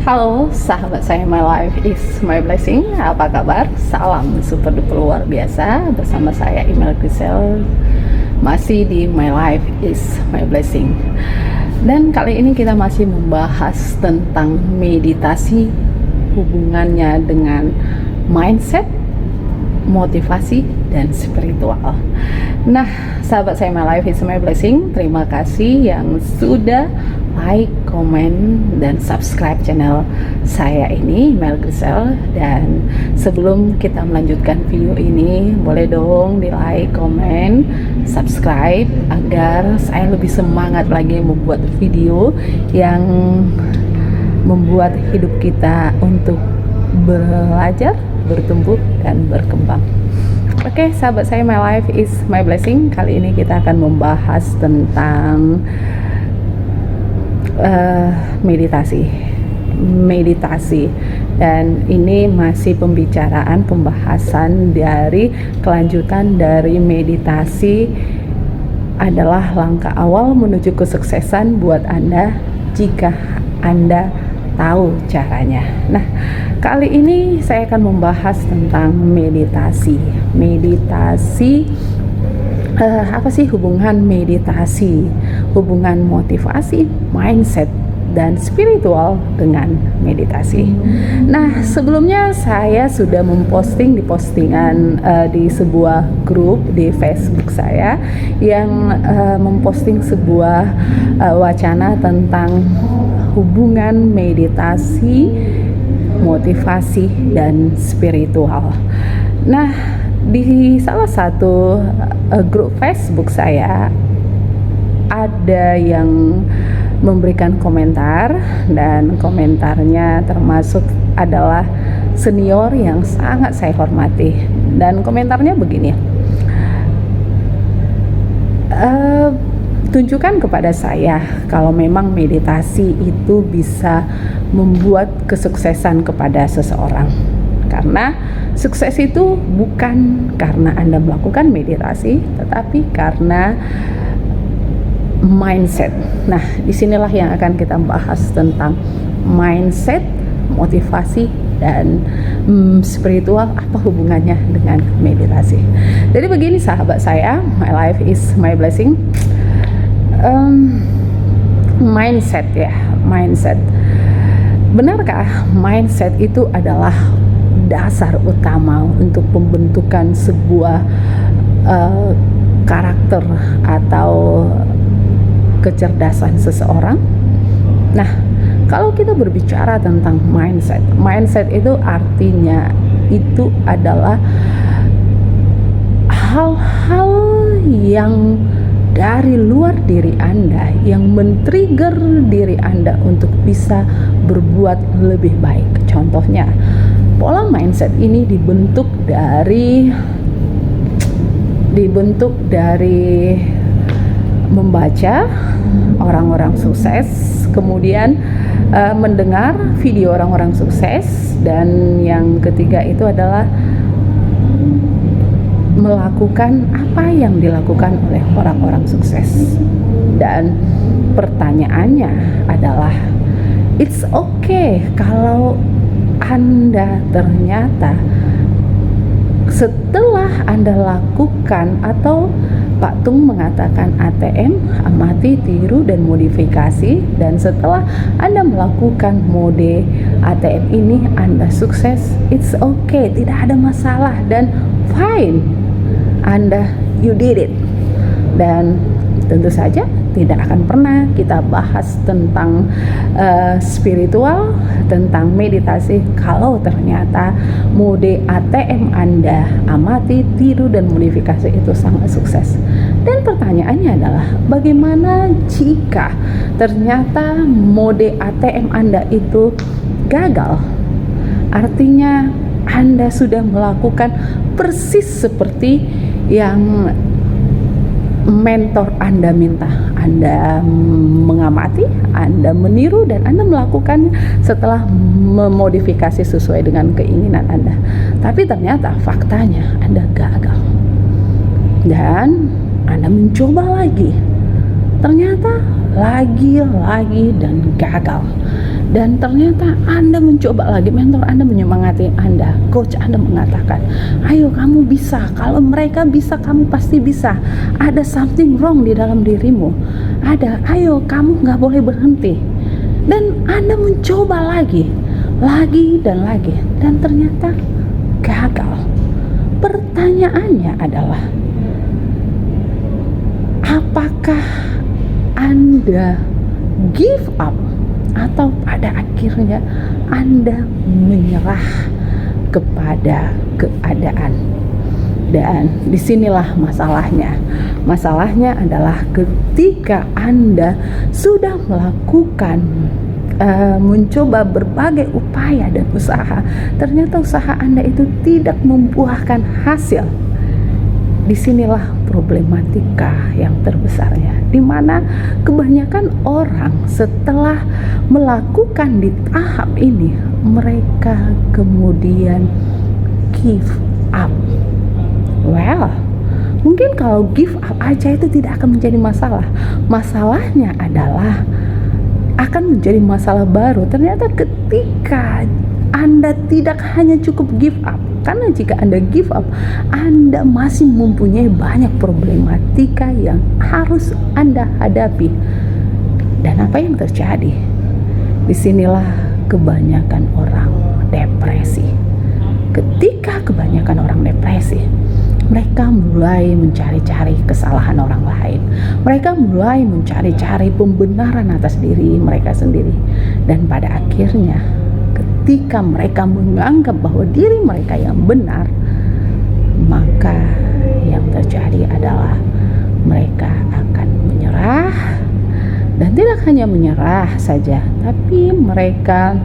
Halo sahabat saya, my life is my blessing. Apa kabar? Salam super duper luar biasa. Bersama saya Email Grisel, masih di my life is my blessing. Dan kali ini kita masih membahas tentang meditasi, hubungannya dengan mindset, motivasi, dan spiritual. Nah, sahabat saya, my life is my blessing, terima kasih yang sudah like, komen, dan subscribe channel saya ini, Mel Grisel. Dan sebelum kita melanjutkan video ini, boleh dong di like, komen, subscribe agar saya lebih semangat lagi membuat video yang membuat hidup kita untuk belajar, bertumbuh, dan berkembang. Oke, sahabat saya, my life is my blessing. Kali ini kita akan membahas tentang meditasi, dan ini masih pembahasan dari kelanjutan dari meditasi adalah langkah awal menuju kesuksesan buat Anda jika Anda tahu caranya. Nah, kali ini saya akan membahas tentang meditasi. Apa sih hubungan meditasi, hubungan motivasi, mindset, dan spiritual dengan meditasi? Nah, sebelumnya saya sudah memposting di postingan di sebuah grup di Facebook saya yang memposting sebuah wacana tentang hubungan meditasi, motivasi, dan spiritual. Nah, di salah satu grup Facebook saya ada yang memberikan komentar, dan komentarnya termasuk adalah senior yang sangat saya hormati, dan komentarnya begini: tunjukkan kepada saya kalau memang meditasi itu bisa membuat kesuksesan kepada seseorang. Karena sukses itu bukan karena Anda melakukan meditasi, tetapi karena mindset. Nah, disinilah yang akan kita bahas tentang mindset, motivasi, dan spiritual. Apa hubungannya dengan meditasi? Jadi begini sahabat saya, my life is my blessing. Mindset. Benarkah mindset itu adalah dasar utama untuk pembentukan sebuah karakter atau kecerdasan seseorang? Nah, kalau kita berbicara tentang mindset itu artinya itu adalah hal-hal yang dari luar diri Anda yang men-trigger diri Anda untuk bisa berbuat lebih baik. Contohnya, pola mindset ini dibentuk dari membaca orang-orang sukses, kemudian mendengar video orang-orang sukses, dan yang ketiga itu adalah melakukan apa yang dilakukan oleh orang-orang sukses. Dan pertanyaannya adalah, it's okay kalau Anda ternyata setelah Anda lakukan, atau Pak Tung mengatakan ATM, amati, tiru, dan modifikasi, dan setelah Anda melakukan mode ATM ini Anda sukses, it's okay, tidak ada masalah, dan fine, you did it. Dan tentu saja tidak akan pernah kita bahas tentang spiritual, tentang meditasi kalau ternyata mode ATM Anda, amati, tiru, dan modifikasi itu sangat sukses. Dan pertanyaannya adalah, bagaimana jika ternyata mode ATM Anda itu gagal? Artinya Anda sudah melakukan persis seperti yang mentor Anda minta. Anda mengamati, Anda meniru, dan Anda melakukan setelah memodifikasi sesuai dengan keinginan Anda. Tapi ternyata faktanya Anda gagal, dan Anda mencoba lagi, ternyata lagi dan gagal. Dan ternyata Anda mencoba lagi, mentor Anda menyemangati Anda, coach Anda mengatakan, ayo kamu bisa, kalau mereka bisa kamu pasti bisa, ada something wrong di dalam dirimu, ayo kamu nggak boleh berhenti. Dan Anda mencoba lagi dan lagi, dan ternyata gagal. Pertanyaannya adalah, apakah Anda give up atau pada akhirnya Anda menyerah kepada keadaan? Dan disinilah masalahnya. Masalahnya adalah ketika Anda sudah melakukan mencoba berbagai upaya dan usaha, ternyata usaha Anda itu tidak membuahkan hasil. Disinilah problematika yang terbesarnya, di mana kebanyakan orang setelah melakukan di tahap ini, mereka kemudian give up. Well, mungkin kalau give up aja itu tidak akan menjadi masalah. Masalahnya adalah akan menjadi masalah baru ternyata ketika Anda tidak hanya cukup give up. Karena jika Anda give up, Anda masih mempunyai banyak problematika yang harus Anda hadapi. Dan apa yang terjadi? Disinilah kebanyakan orang depresi. Ketika kebanyakan orang depresi, mereka mulai mencari-cari kesalahan orang lain. Mereka mulai mencari-cari pembenaran atas diri mereka sendiri. Dan pada akhirnya, ketika mereka menganggap bahwa diri mereka yang benar, maka yang terjadi adalah mereka akan menyerah. Dan tidak hanya menyerah saja, tapi mereka,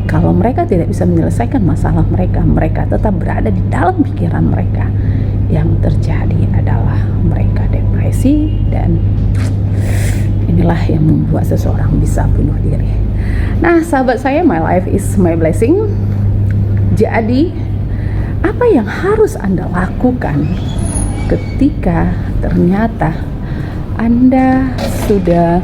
kalau mereka tidak bisa menyelesaikan masalah mereka, mereka tetap berada di dalam pikiran mereka. Yang terjadi adalah mereka depresi, dan inilah yang membuat seseorang bisa bunuh diri. Nah, sahabat saya, my life is my blessing. Jadi, apa yang harus Anda lakukan ketika ternyata Anda sudah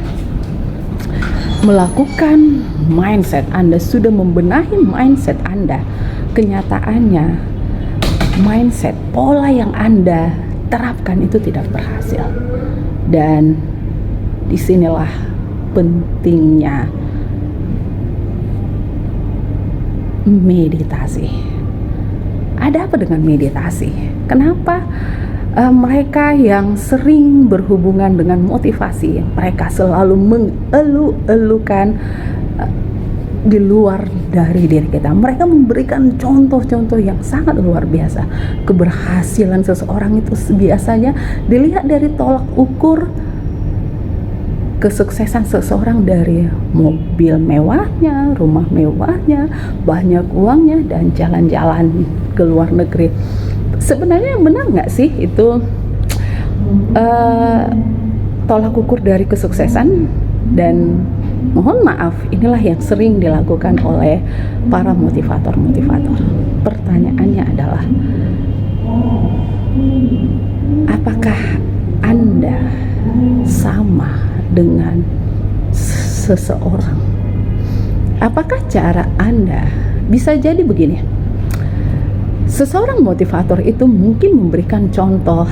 melakukan mindset Anda, sudah membenahi mindset Anda? Kenyataannya, mindset, pola yang Anda terapkan itu tidak berhasil. Dan disinilah pentingnya meditasi. Ada apa dengan meditasi? Kenapa mereka yang sering berhubungan dengan motivasi, mereka selalu mengeluh-elukan di luar dari diri kita? Mereka memberikan contoh-contoh yang sangat luar biasa. Keberhasilan seseorang itu biasanya dilihat dari tolak ukur kesuksesan seseorang dari mobil mewahnya, rumah mewahnya, banyak uangnya, dan jalan-jalan ke luar negeri. Sebenarnya benar nggak sih itu tolak ukur dari kesuksesan? Dan mohon maaf, inilah yang sering dilakukan oleh para motivator-motivator. Pertanyaannya adalah, apakah Anda sama dengan seseorang? Apakah cara Anda bisa jadi begini? Seseorang motivator itu mungkin memberikan contoh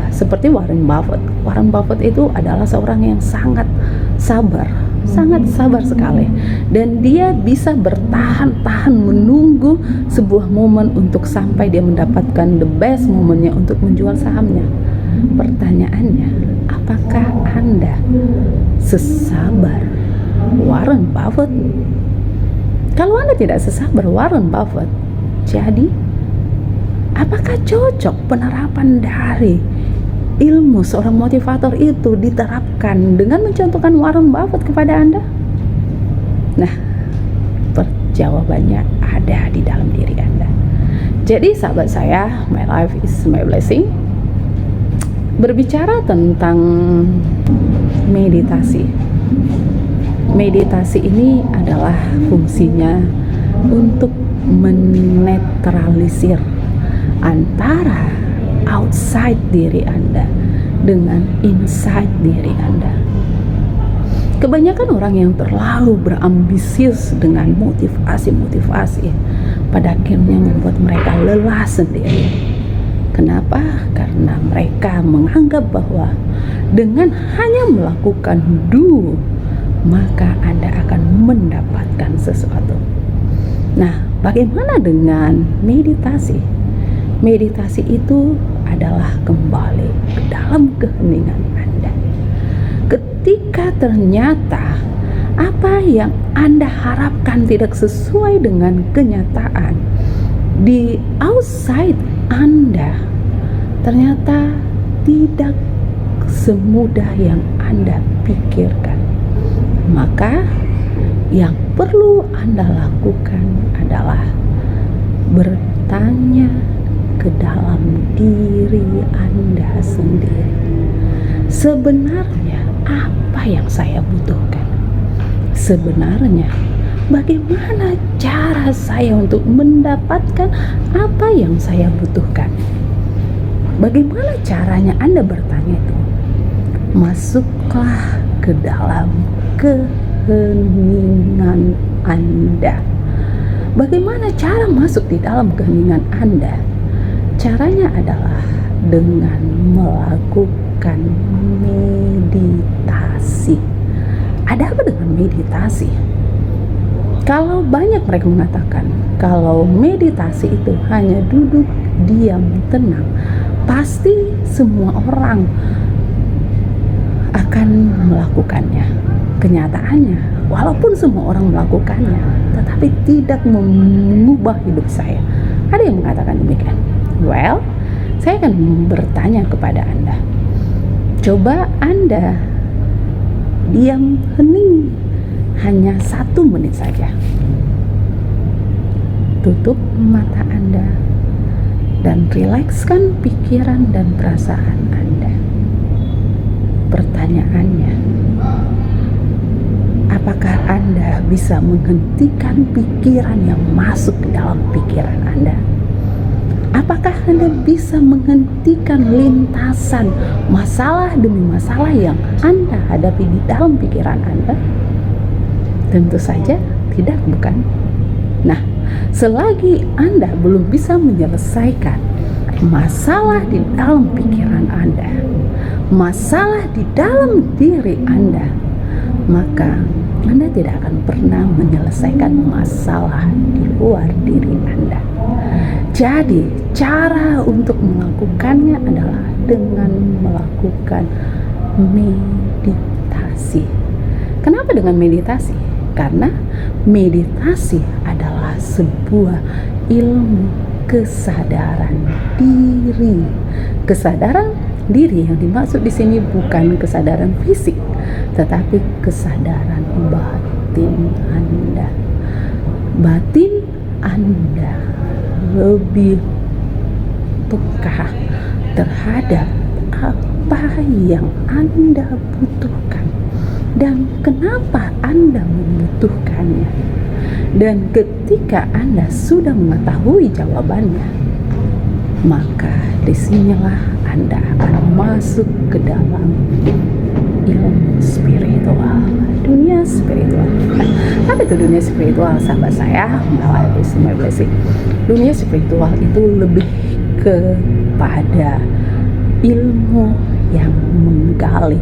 seperti Warren Buffett. Warren Buffett itu adalah seorang yang sangat sabar sekali, dan dia bisa bertahan-tahan menunggu sebuah momen untuk sampai dia mendapatkan the best momennya untuk menjual sahamnya. Pertanyaannya, apakah Anda sesabar Warren Buffett? Kalau Anda tidak sesabar Warren Buffett, jadi apakah cocok penerapan dari ilmu seorang motivator itu diterapkan dengan mencontohkan Warren Buffett kepada Anda? Nah, jawabannya ada di dalam diri Anda. Jadi sahabat saya, my life is my blessing. Berbicara tentang meditasi. Meditasi ini adalah fungsinya untuk menetralisir antara outside diri Anda dengan inside diri Anda. Kebanyakan orang yang terlalu berambisius dengan motivasi-motivasi pada akhirnya membuat mereka lelah sendiri. Kenapa? Karena mereka menganggap bahwa dengan hanya melakukan do, maka Anda akan mendapatkan sesuatu. Nah, bagaimana dengan meditasi? Meditasi itu adalah kembali ke dalam keheningan Anda. Ketika ternyata apa yang Anda harapkan tidak sesuai dengan kenyataan di outside Anda, ternyata tidak semudah yang Anda pikirkan, maka yang perlu Anda lakukan adalah bertanya ke dalam diri Anda sendiri. Sebenarnya apa yang saya butuhkan? Sebenarnya bagaimana cara saya untuk mendapatkan apa yang saya butuhkan? Bagaimana caranya Anda bertanya itu? Masuklah ke dalam keheningan Anda. Bagaimana cara masuk di dalam keheningan Anda? Caranya adalah dengan melakukan meditasi. Ada apa dengan meditasi? Kalau banyak mereka mengatakan kalau meditasi itu hanya duduk diam tenang, pasti semua orang akan melakukannya. Kenyataannya, walaupun semua orang melakukannya, tetapi tidak mengubah hidup saya. Ada yang mengatakan demikian. Well, saya akan bertanya kepada Anda. Coba Anda diam hening hanya 1 menit saja. Tutup mata Anda dan rilekskan pikiran dan perasaan Anda. Pertanyaannya, apakah Anda bisa menghentikan pikiran yang masuk ke dalam pikiran Anda? Apakah Anda bisa menghentikan lintasan masalah demi masalah yang Anda hadapi di dalam pikiran Anda? Tentu saja tidak, bukan? Nah, selagi Anda belum bisa menyelesaikan masalah di dalam pikiran Anda, masalah di dalam diri Anda, maka Anda tidak akan pernah menyelesaikan masalah di luar diri Anda. Jadi, cara untuk melakukannya adalah dengan melakukan meditasi. Kenapa dengan meditasi? Karena meditasi adalah sebuah ilmu kesadaran diri. Kesadaran diri yang dimaksud di sini bukan kesadaran fisik, tetapi kesadaran batin Anda. Batin Anda lebih peka terhadap apa yang Anda butuhkan dan kenapa Anda membutuhkannya. Dan ketika Anda sudah mengetahui jawabannya, maka disinilah Anda akan masuk ke dalam ilmu spiritual, dunia spiritual. Apa itu dunia spiritual, sahabat saya? Dunia spiritual itu lebih kepada ilmu yang menggali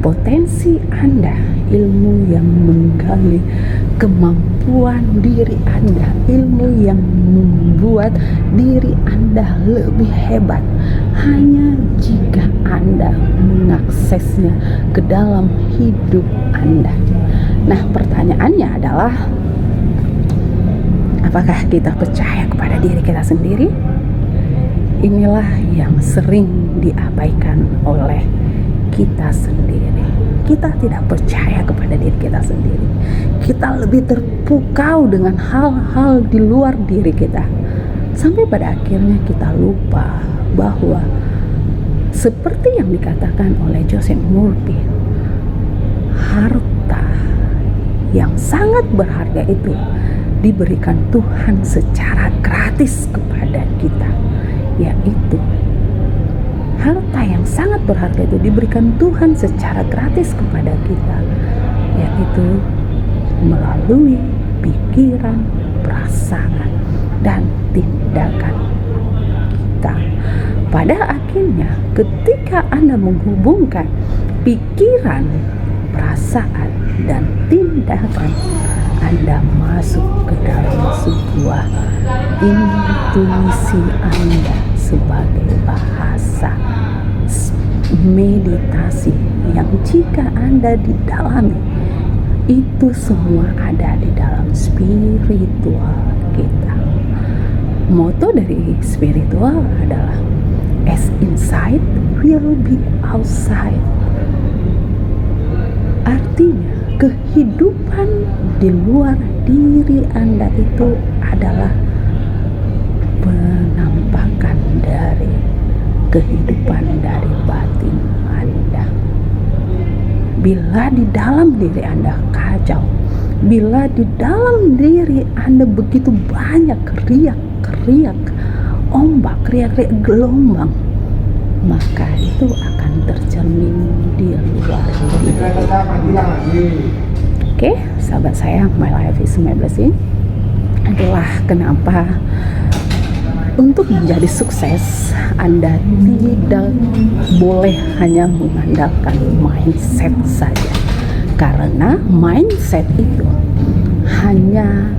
potensi Anda, ilmu yang menggali kemampuan diri Anda, ilmu yang membuat diri Anda lebih hebat hanya jika Anda mengaksesnya ke dalam hidup Anda. Nah, pertanyaannya adalah, apakah kita percaya kepada diri kita sendiri? Inilah yang sering diabaikan oleh kita sendiri. Kita tidak percaya kepada diri kita sendiri. Kita lebih terpukau dengan hal-hal di luar diri kita. Sampai pada akhirnya kita lupa bahwa seperti yang dikatakan oleh Joseph Murphy, harta yang sangat berharga itu diberikan Tuhan secara gratis kepada kita. Yaitu harta yang sangat berharga itu diberikan Tuhan secara gratis kepada kita, yaitu melalui pikiran, perasaan, dan tindakan kita. Pada akhirnya, ketika Anda menghubungkan pikiran, perasaan, dan tindakan, Anda masuk ke dalam sebuah intuisi Anda sebagai bahasa meditasi yang jika Anda didalami, itu semua ada di dalam spiritual kita. Moto dari spiritual adalah as inside will be outside. Artinya kehidupan di luar diri Anda itu adalah penampakan dari kehidupan dari batin Anda. Bila di dalam diri Anda kacau, bila di dalam diri Anda begitu banyak riak-riak ombak, riak-riak gelombang, maka itu akan tercermin di luar diri Anda. Oke, sahabat saya, my life is my blessing. Itulah kenapa untuk menjadi sukses, Anda tidak boleh hanya mengandalkan mindset saja. Karena mindset itu hanya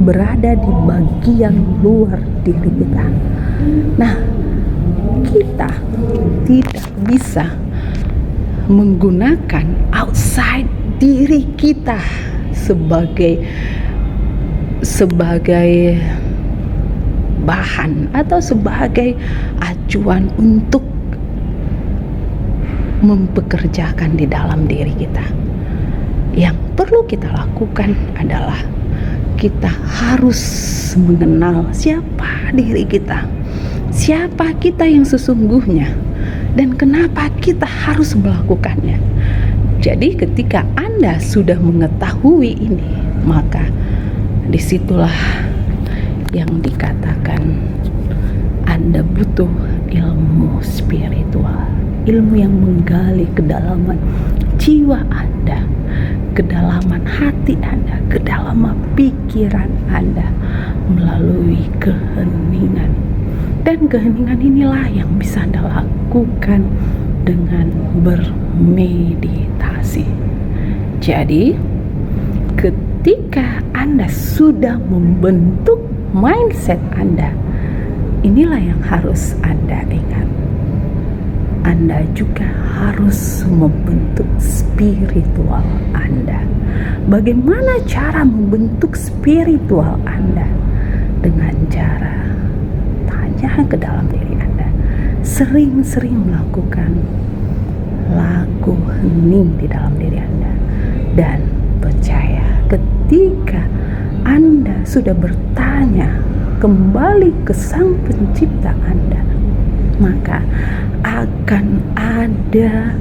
berada di bagian luar diri kita. Nah, kita tidak bisa menggunakan outside diri kita sebagai bahan atau sebagai acuan untuk mempekerjakan di dalam diri kita. Yang perlu kita lakukan adalah kita harus mengenal siapa diri kita, siapa kita yang sesungguhnya, dan kenapa kita harus melakukannya. Jadi ketika Anda sudah mengetahui ini, maka disitulah yang dikatakan Anda butuh ilmu spiritual, ilmu yang menggali kedalaman jiwa Anda, kedalaman hati Anda, kedalaman pikiran Anda melalui keheningan. Dan keheningan inilah yang bisa Anda lakukan dengan bermeditasi. Jadi ketika Anda sudah membentuk mindset Anda, inilah yang harus Anda ingat. Anda juga harus membentuk spiritual Anda. Bagaimana cara membentuk spiritual Anda? Dengan cara tanya ke dalam diri Anda. Sering-sering melakukan lagu hening di dalam diri Anda. Dan percaya, ketika Anda sudah bertanya kembali ke Sang Pencipta Anda, maka akan ada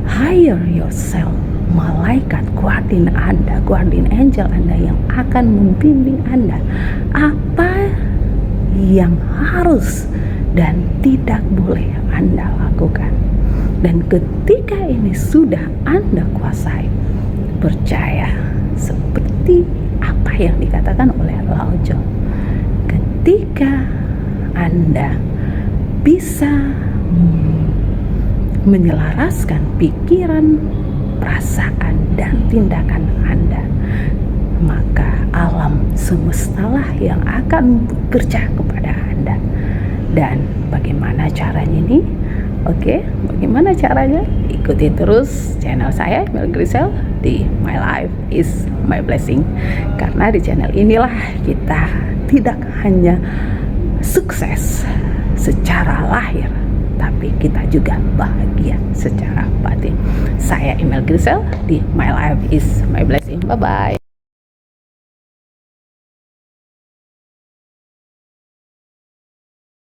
higher yourself, malaikat guardian Anda, guardian angel Anda yang akan membimbing Anda apa yang harus dan tidak boleh Anda lakukan. Dan ketika ini sudah Anda kuasai, percaya seperti apa yang dikatakan oleh Lao Tzu, ketika Anda bisa menyelaraskan pikiran, perasaan, dan tindakan Anda, maka alam semestalah yang akan bekerja kepada Anda. Dan bagaimana caranya ini? Oke, bagaimana caranya? Ikuti terus channel saya, Mel Grisel, di My Life is My Blessing. Karena di channel inilah kita tidak hanya sukses secara lahir, tapi kita juga bahagia secara batin. Saya Emel Grisel di My Life is My Blessing. Bye-bye.